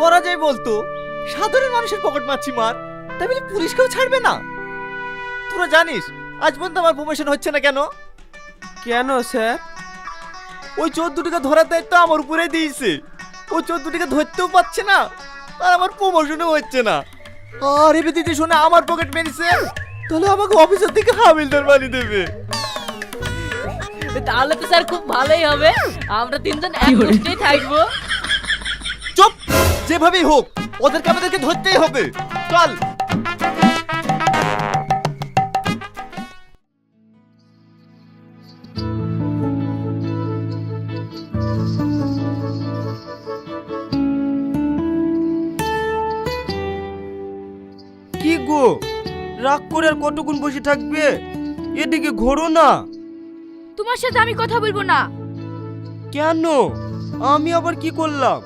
করা যায় বলতো? সাধারণ মানুষের পকেট মারছি মার, তাই বলে পুলিশকেও ছাড়বে না? তোরা জানিস আজ পর্যন্ত আমার প্রমোশন হচ্ছে না কেন? কেন স্যার? ওই চোর দুটিকে ধরার দায়িত্ব আমার উপরে দিয়েছে। ওই চোর দুটিকে ধরতেও পারছে না, আর আমার প্রমোশনও হচ্ছে না। আর এবার দিদি শুনে আমার পকেট মেরেছে, তাহলে আমাকে অফিসের থেকে হাবিলদার বানিয়ে দেবে। তাহলে তো স্যার খুব ভালোই হবে, আমরা তিনজন এক পোস্টেই থাকবো। চুপ! যেভাবেই হোক ওদেরকে আমাদেরকে ধরতেই হবে। চল। কি গো, রাগ করে আর কতক্ষণ বসে থাকবে? এদিকে ঘোরো না। তোমার সাথে আমি কথা বলবো না। কেন? আমি আবার কি করলাম?